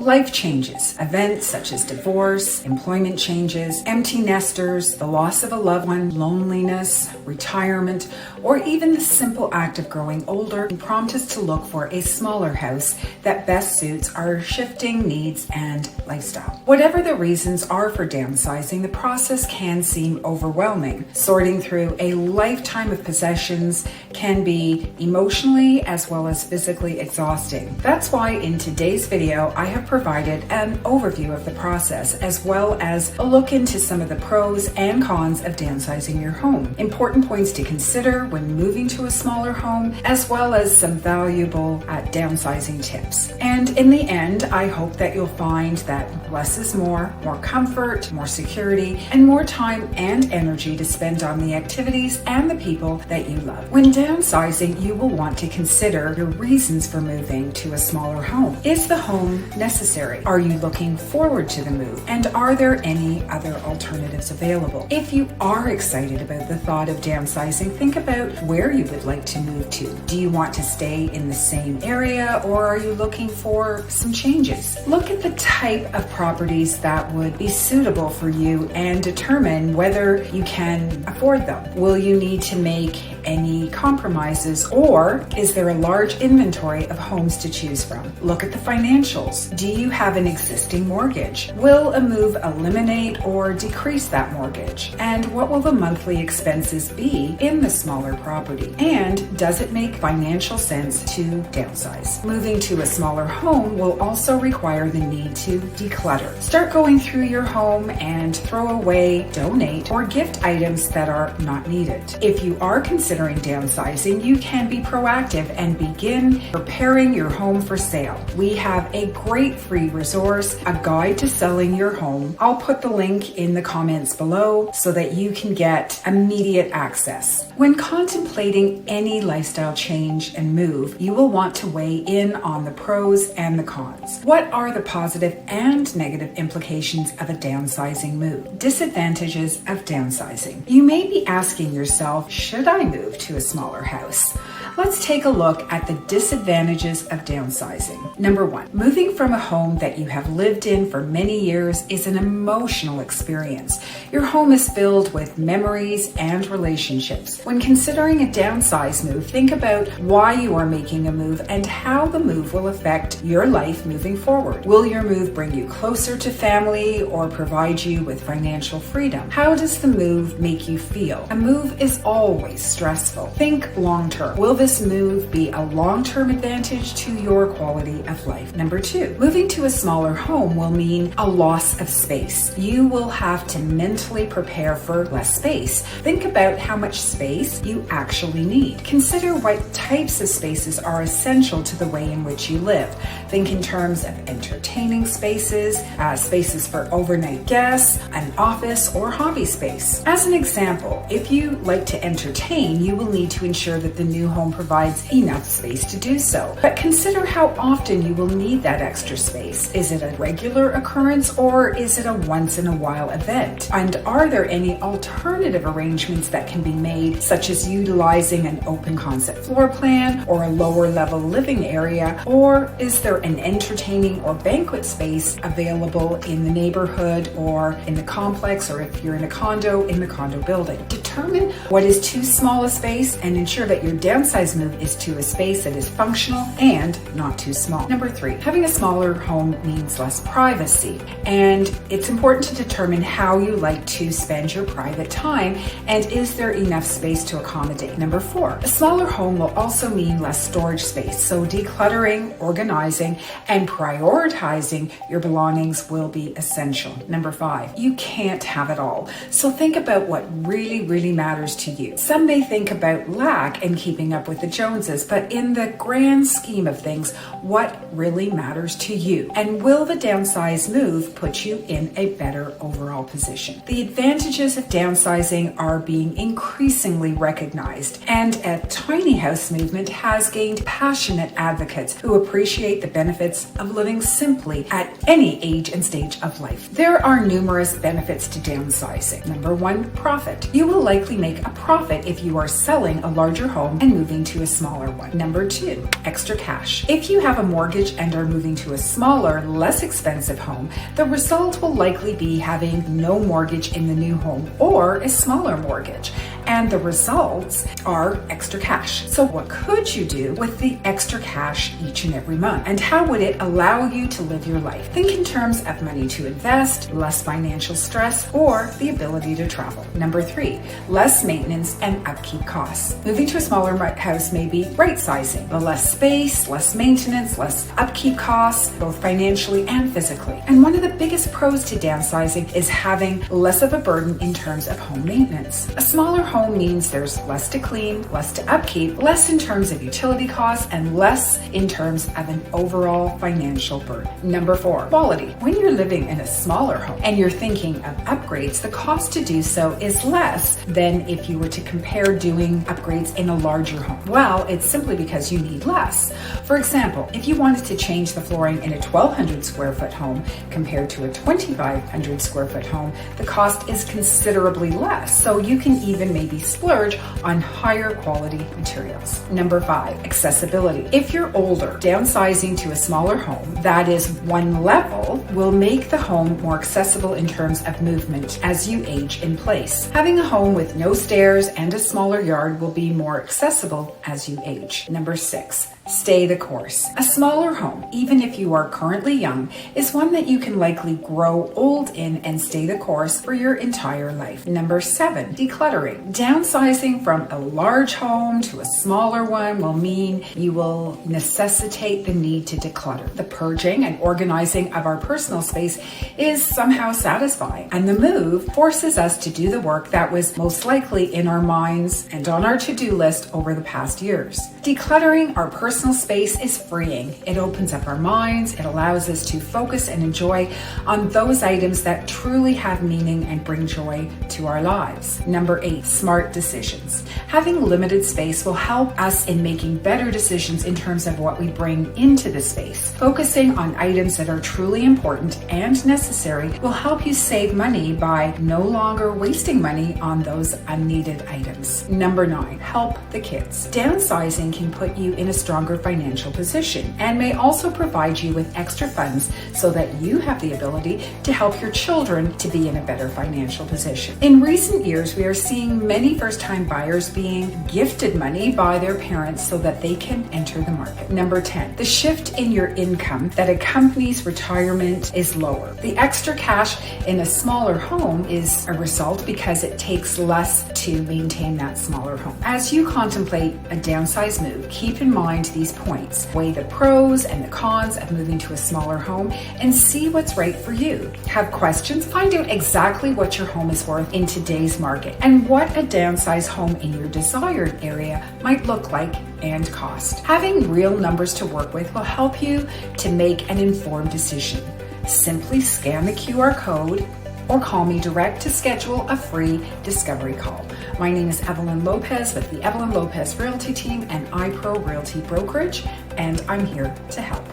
life changes, events such as divorce, employment changes, empty nesters, the loss of a loved one, loneliness, retirement, or even the simple act of growing older can prompt us to look for a smaller house that best suits our shifting needs and lifestyle. Whatever the reasons are for downsizing, the process can seem overwhelming. Sorting through a lifetime of possessions can be emotionally as well as physically exhausting. That's why in today's video, I have provided an overview of the process as well as a look into some of the pros and cons of downsizing your home, important points to consider when moving to a smaller home, as well as some valuable downsizing tips. And in the end, I hope that you'll find that less is more comfort, more security, and more time and energy to spend on the activities and the people that you love. When downsizing, you will want to consider your reasons for moving to a smaller home. Is the home necessary? Are you looking forward to the move? And are there any other alternatives available? If you are excited about the thought of downsizing, think about where you would like to move to. Do you want to stay in the same area, or are you looking for some changes? Look at the type of properties that would be suitable for you and determine whether you can afford them. Will you need to make any compromises, or is there a large inventory of homes to choose from? Look at the financials. Do you have an existing mortgage? Will a move eliminate or decrease that mortgage? And what will the monthly expenses be in the smaller property? And does it make financial sense to downsize? Moving to a smaller home will also require the need to declutter. Start going through your home and throw away, donate, or gift items that are not needed. If you are considering downsizing, you can be proactive and begin preparing your home for sale. We have a great free resource, a guide to selling your home. I'll put the link in the comments below so that you can get immediate access. When contemplating any lifestyle change and move, you will want to weigh in on the pros and the cons. What are the positive and negative implications of a downsizing move? Disadvantages of downsizing. You may be asking yourself, should I move to a smaller house? Let's take a look at the disadvantages of downsizing. Number one, moving from a home that you have lived in for many years is an emotional experience. Your home is filled with memories and relationships. When considering a downsize move, think about why you are making a move and how the move will affect your life moving forward. Will your move bring you closer to family or provide you with financial freedom? How does the move make you feel? A move is always stressful. Think long term. Will this move be a long-term advantage to your quality of life? Number two, moving to a smaller home will mean a loss of space. You will have to mentally prepare for less space. Think about how much space you actually need. Consider what types of spaces are essential to the way in which you live. Think in terms of entertaining spaces, spaces for overnight guests, an office, or hobby space. As an example, if you like to entertain, you will need to ensure that the new home provides enough space to do so. But consider how often you will need that extra space. Is it a regular occurrence, or is it a once in a while event? And are there any alternative arrangements that can be made, such as utilizing an open concept floor plan or a lower level living area? Or is there an entertaining or banquet space available in the neighborhood or in the complex, or if you're in a condo, in the condo building? Determine what is too small a space and ensure that your downsizing move is to a space that is functional and not too small. Number three, having a smaller home means less privacy, and it's important to determine how you like to spend your private time and is there enough space to accommodate. Number four, a smaller home will also mean less storage space, so decluttering, organizing, and prioritizing your belongings will be essential. Number five, you can't have it all, so think about what really matters to you. Some may think about lack and keeping up with the Joneses, but in the grand scheme of things, what really matters to you? And will the downsize move put you in a better overall position? The advantages of downsizing are being increasingly recognized, and a tiny house movement has gained passionate advocates who appreciate the benefits of living simply at any age and stage of life. There are numerous benefits to downsizing. Number one, profit. You will likely make a profit if you are selling a larger home and moving to a smaller one. Number 2, extra cash. If you have a mortgage and are moving to a smaller, less expensive home, the result will likely be having no mortgage in the new home or a smaller mortgage. And the results are extra cash. So what could you do with the extra cash each and every month? And how would it allow you to live your life? Think in terms of money to invest, less financial stress, or the ability to travel. Number 3, less maintenance and upkeep costs. Moving to a smaller house may be right sizing. The less space, less maintenance, less upkeep costs, both financially and physically. And one of the biggest pros to downsizing is having less of a burden in terms of home maintenance. A smaller home means there's less to clean, less to upkeep, less in terms of utility costs, and less in terms of an overall financial burden. Number 4, quality. When you're living in a smaller home and you're thinking of upgrades, the cost to do so is less than if you were to compare doing upgrades in a larger home. Well, it's simply because you need less. For example, if you wanted to change the flooring in a 1,200 square foot home compared to a 2,500 square foot home, the cost is considerably less. So you can even maybe splurge on higher quality materials. Number 5, accessibility. If you're older, downsizing to a smaller home that is one level will make the home more accessible in terms of movement as you age in place. Having a home with no stairs and a smaller yard will be more accessible as you age. Number 6, stay the course. A smaller home, even if you are currently young, is one that you can likely grow old in and stay the course for your entire life. Number 7, decluttering. Downsizing from a large home to a smaller one will mean you will necessitate the need to declutter. The purging and organizing of our personal space is somehow satisfying, and the move forces us to do the work that was most likely in our minds and on our to-do list over the past years. Decluttering our personal space is freeing. It opens up our minds. It allows us to focus and enjoy on those items that truly have meaning and bring joy to our lives. Number 8, smart decisions. Having limited space will help us in making better decisions in terms of what we bring into the space. Focusing on items that are truly important and necessary will help you save money by no longer wasting money on those unneeded items. Number 9, help the kids. Downsizing can put you in a stronger financial position and may also provide you with extra funds so that you have the ability to help your children to be in a better financial position. In recent years, we are seeing many first-time buyers being gifted money by their parents so that they can enter the market. Number 10, the shift in your income that accompanies retirement is lower. The extra cash in a smaller home is a result because it takes less to maintain that smaller home. As you contemplate a downsize move, keep in mind these points. Weigh the pros and the cons of moving to a smaller home and see what's right for you. Have questions? Find out exactly what your home is worth in today's market and what a downsized home in your desired area might look like and cost. Having real numbers to work with will help you to make an informed decision. Simply scan the QR code or call me direct to schedule a free discovery call. My name is Evelyn Lopes with the Evelyn Lopes Realty Team and iPro Realty Brokerage, and I'm here to help.